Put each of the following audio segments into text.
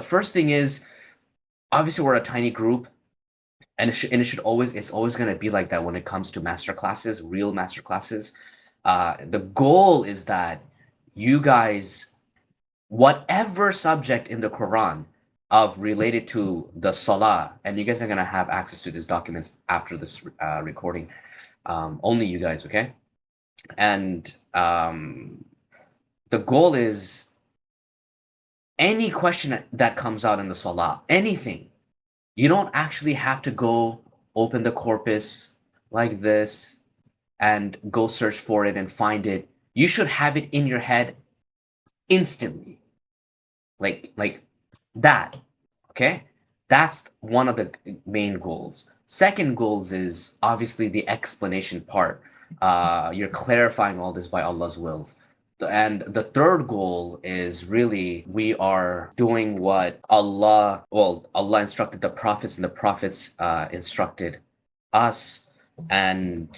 first thing is, obviously we're a tiny group, and it's always gonna be like that when it comes to master classes, real master classes. The goal is that you guys, whatever subject in the Quran of related to the Salah, and you guys are gonna have access to these documents after this recording. Only you guys, okay? And the goal is any question that comes out in the Salah, anything, you don't actually have to go open the corpus like this and go search for it and find it. You should have it in your head instantly. Like that. Okay? That's one of the main goals. Second goals is obviously the explanation part. You're clarifying all this by Allah's wills. And the third goal is really we are doing what Allah instructed the prophets, and the prophets instructed us. And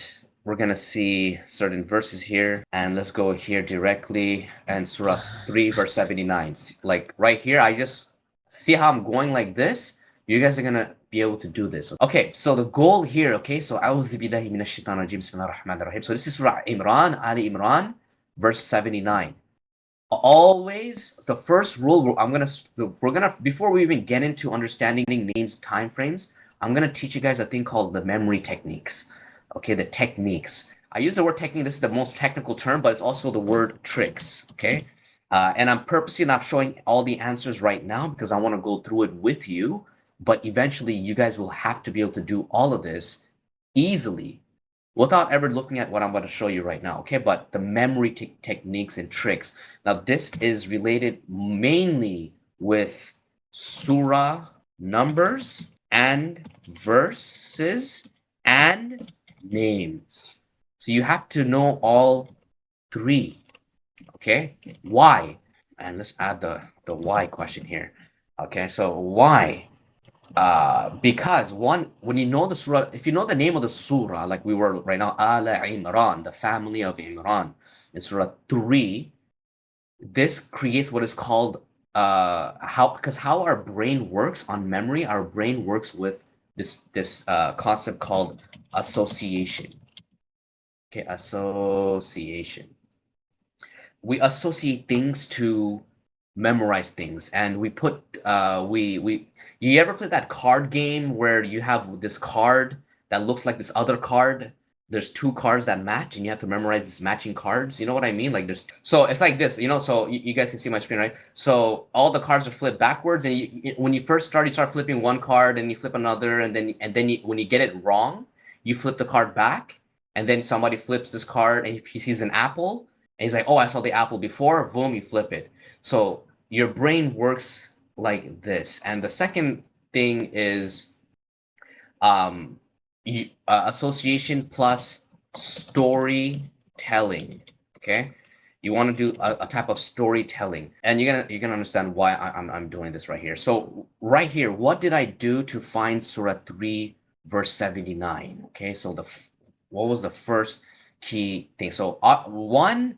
we're going to see certain verses here. And let's go here directly. And Surah 3, verse 79. Like right here, I just see how I'm going like this. You guys are going to be able to do this. Okay, so the goal here, okay, so A'udhu billahi minash shaitanir rajim, bismillahir rahmanir rahim. So this is Surah Imran, Ali Imran, verse 79. Always, the first rule we're gonna before we even get into understanding names, time frames, I'm gonna teach you guys a thing called the memory techniques. Okay, the techniques. I use the word technique. This is the most technical term, but it's also the word tricks. Okay, and I'm purposely not showing all the answers right now because I want to go through it with you. But eventually, you guys will have to be able to do all of this easily without ever looking at what I'm going to show you right now, okay? But the memory techniques and tricks. Now, this is related mainly with surah numbers and verses and names. So you have to know all three, okay? Why? And let's add the why question here. Okay, so why? Because when you know the surah, if you know the name of the surah, like we were right now, Ala Imran, the family of Imran, in Surah 3, this creates what is called how our brain works on memory. Our brain works with this concept called association. Okay, association. We associate things to memorize things, and we put we you ever play that card game where you have this card that looks like this other card? There's two cards that match and you have to memorize these matching cards. You know what I mean? Like there's, so it's like this, so you guys can see my screen, right? So all the cards are flipped backwards, and when you first start, you start flipping one card and you flip another, and then when you get it wrong, you flip the card back, and then somebody flips this card and he sees an apple, and he's like, oh, I saw the apple before, boom, you flip it. So your brain works like this. And the second thing is association plus storytelling. Okay, you want to do a type of storytelling, and you're gonna understand why I'm doing this right here. So right here, what did I do to find Surah 3 verse 79? Okay, so what was the first key thing? So one,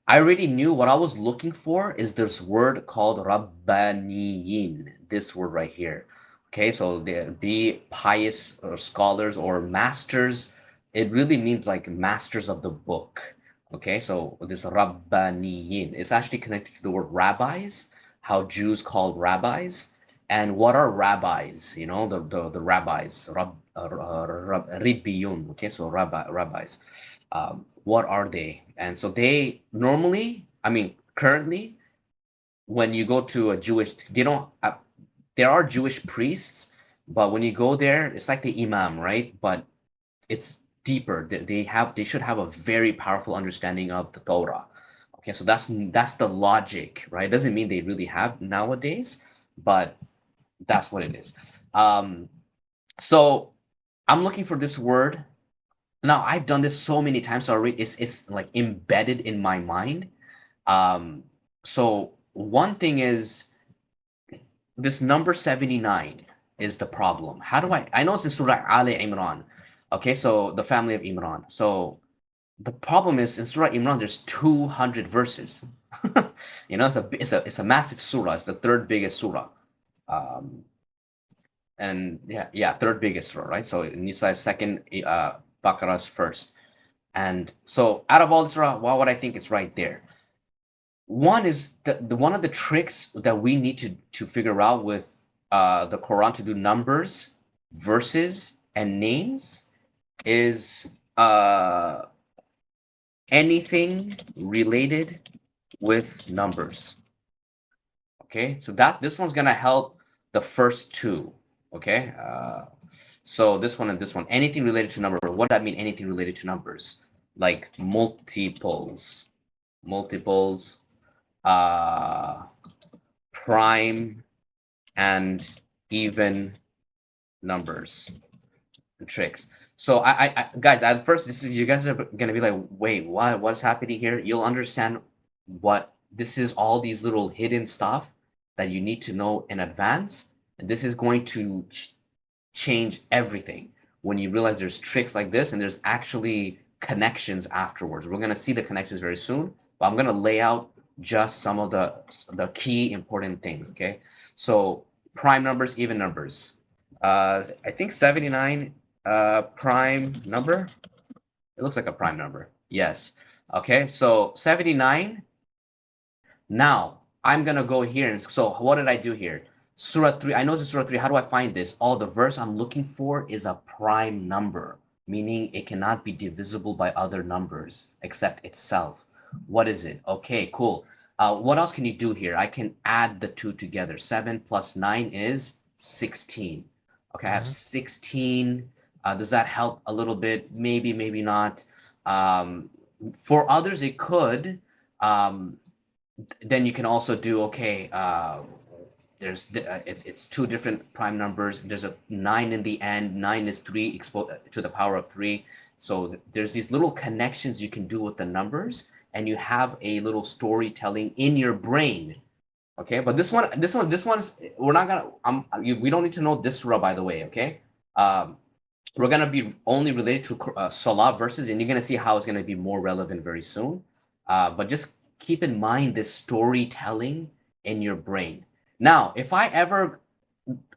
I already knew what I was looking for is this word called Rabbaniyin, this word right here. Okay, so be pious or scholars or masters. It really means like masters of the book. Okay, so this Rabbaniyin is actually connected to the word rabbis, how Jews called rabbis. And what are rabbis? The rabbis, Ribbiyun. Okay, so rabbis. What are they? And so they normally, currently, when you go to a Jewish, they don't, there are Jewish priests, but when you go there, it's like the imam, right? But it's deeper. They should have a very powerful understanding of the Torah. Okay, so that's the logic, right? It doesn't mean they really have nowadays, but that's what it is. So I'm looking for this word. Now I've done this so many times already. It's like embedded in my mind. So one thing is this number 79 is the problem. How do I know it's in Surah Ali Imran. Okay, so the family of Imran. So the problem is in Surah Imran there's 200 verses. It's a massive surah. It's the third biggest surah. And yeah, third biggest surah, right? So Nisa is second, Baqarah is first. And so out of all the surah, what I think is right there. One is the one of the tricks that we need to figure out with the Quran to do numbers, verses, and names is anything related with numbers. Okay, so that this one's gonna help the first two. Okay, so this one and this one, anything related to number. What does that mean? Anything related to numbers, like multiples, uh, prime, and even numbers and tricks. So guys, at first, this is you guys are gonna be like, wait, what's happening here? You'll understand what this is. All these little hidden stuff that you need to know in advance, and this is going to change everything when you realize there's tricks like this and there's actually connections afterwards. We're gonna see the connections very soon, but I'm gonna lay out just some of the key important things. Okay, so prime numbers, even numbers. I think 79 prime number. It looks like a prime number. Yes. Okay, so 79. Now I'm gonna go here and so what did I do here? Surah 3. I know it's Surah 3. How do I find this? Oh, the verse I'm looking for is a prime number, meaning it cannot be divisible by other numbers except itself. What is it? Okay, cool. What else can you do here? I can add the two together. 7 plus 9 is 16. Okay, I have 16. Does that help a little bit? Maybe, maybe not. For others, it could. Then you can also do, okay, it's two different prime numbers. There's a 9 in the end. 9 is 3 to the power of 3. So there's these little connections you can do with the numbers, and you have a little storytelling in your brain. Okay, but this one's we're not gonna we don't need to know this surah, by the way. Okay, we're gonna be only related to Salat verses, and you're gonna see how it's gonna be more relevant very soon. But just keep in mind this storytelling in your brain. Now, if I ever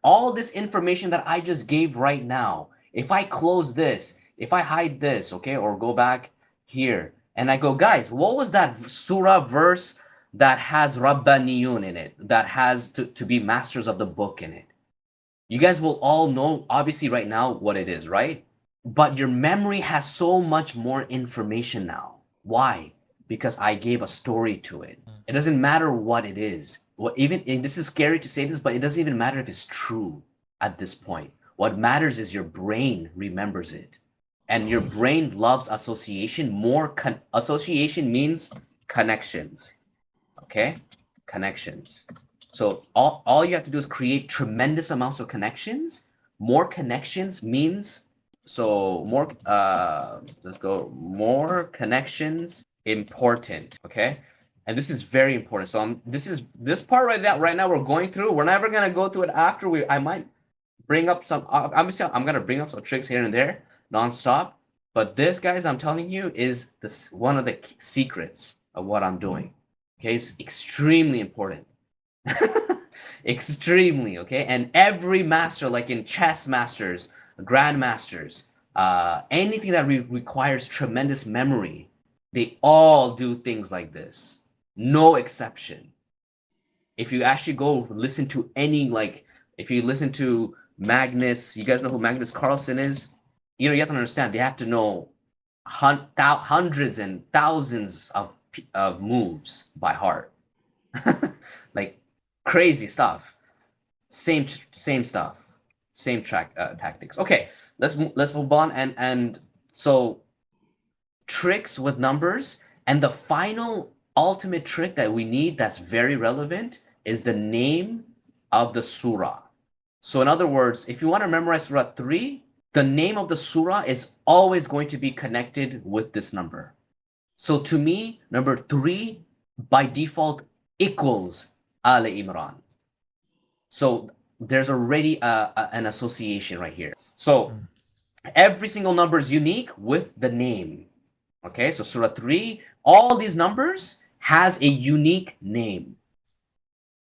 all this information that I just gave right now, if I close this, if I hide this, okay, or go back here, and I go, guys, what was that surah verse that has Rabbaniyun in it, that has to be masters of the book in it? You guys will all know, obviously, right now what it is, right? But your memory has so much more information now. Why? Because I gave a story to it. It doesn't matter what it is. Even and this is scary to say this, but it doesn't even matter if it's true at this point. What matters is your brain remembers it, and your brain loves association more. Association means connections. Okay, connections. So all you have to do is create tremendous amounts of connections. More connections means so more let's go more connections important. Okay, and this is very important. So this part right now we're going through. We're never gonna go through it after we. I might bring up some. I'm gonna bring up some tricks here and there nonstop. But this, guys, I'm telling you, is this one of the secrets of what I'm doing. Okay, it's extremely important. Extremely, okay? And every master, like in chess masters, grandmasters, anything that requires tremendous memory, they all do things like this. No exception. If you actually go listen to any, like, if you listen to Magnus, you guys know who Magnus Carlsen is? You know, you have to understand, they have to know hundreds and thousands of moves by heart. Like crazy stuff. Same stuff. Same tactics. Okay, let's move on and so tricks with numbers, and the final ultimate trick that we need that's very relevant is the name of the surah. So in other words, if you want to memorize surah 3, the name of the surah is always going to be connected with this number. So to me, number 3 by default equals Ali Imran. So there's already an association right here. So every single number is unique with the name. Okay, so Surah 3, all these numbers has a unique name.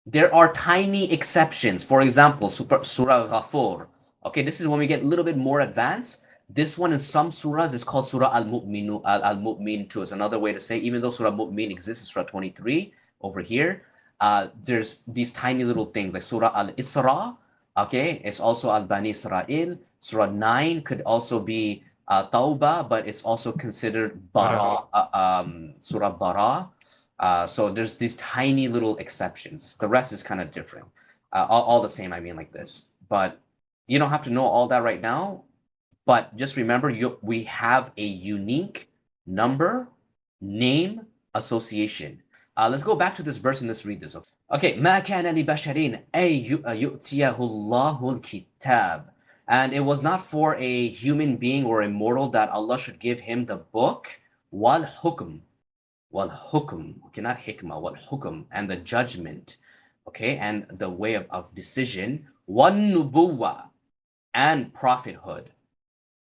There are tiny exceptions. For example, Surah Ghafur. Okay, this is when we get a little bit more advanced. This one in some surahs is called Surah Al-Mu'minu, Al-Mu'min too. Is another way to say, even though Surah Mu'min exists in Surah 23 over here, there's these tiny little things like Surah Al-Isra. Okay, it's also Al-Bani Israel. Surah 9 could also be Tawbah, but it's also considered Bara. Surah Bara. So there's these tiny little exceptions. The rest is kind of different. All the same, I mean like this. But you don't have to know all that right now. But just remember, we have a unique number, name, association. Let's go back to this verse and let's read this. Okay, ما كان لبشر أن يؤتيه الله الكتاب. And it was not for a human being or a mortal that Allah should give him the book, wal hukm, okay, not hikmah, wal hukm, and the judgment, okay, and the way of decision, one nubuwa, and prophethood,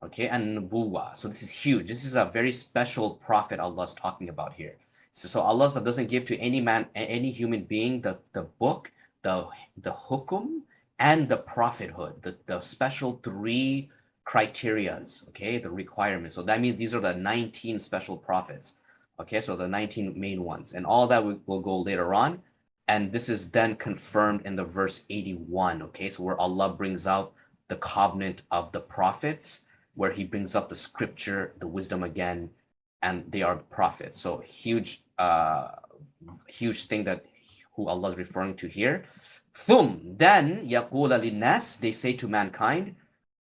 okay, and nubuwa. So this is huge. This is a very special prophet Allah's talking about here. So Allah doesn't give to any man, any human being, the book, the the hukum, and the prophethood, the special three criterias, okay, the requirements. So that means these are the 19 special prophets, okay, so the 19 main ones, and all that will go later on. And this is then confirmed in the verse 81, okay, so where Allah brings out the covenant of the prophets, where he brings up the scripture, the wisdom again, and they are prophets. So huge thing that who Allah is referring to here. Then yaqula linnas, they say to mankind,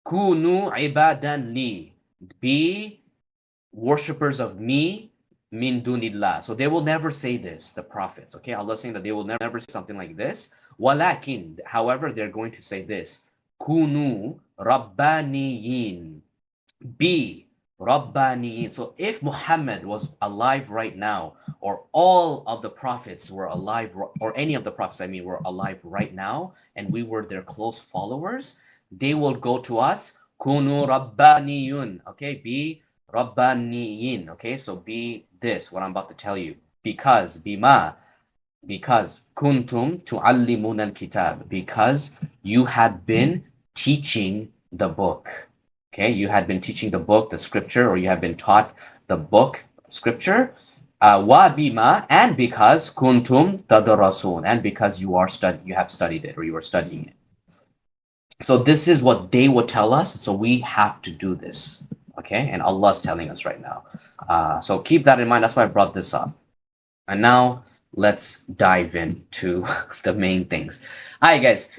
kunu ibadan li, be worshippers of me, min dunillah. So they will never say this, the prophets. Okay, Allah is saying that they will never say something like this. Walakin, however, they're going to say this, kunu rabbaniyin, be Rabbani. So if Muhammad was alive right now, or all of the prophets were alive, or any of the prophets, I mean, were alive right now, and we were their close followers, they will go to us, Kunu Rabbaniyun. Okay, be Rabbaniyin. Okay, so be this, what I'm about to tell you. Because kuntum tuallimun al-kitab, because you had been teaching the book. Okay, you had been teaching the book, the scripture, or you have been taught the book, scripture. Wa bima, and because kuntum tadarasun, and because you have studied it, or you are studying it. So this is what they would tell us. So we have to do this. Okay, and Allah is telling us right now. So keep that in mind. That's why I brought this up. And now let's dive into the main things. All right, guys.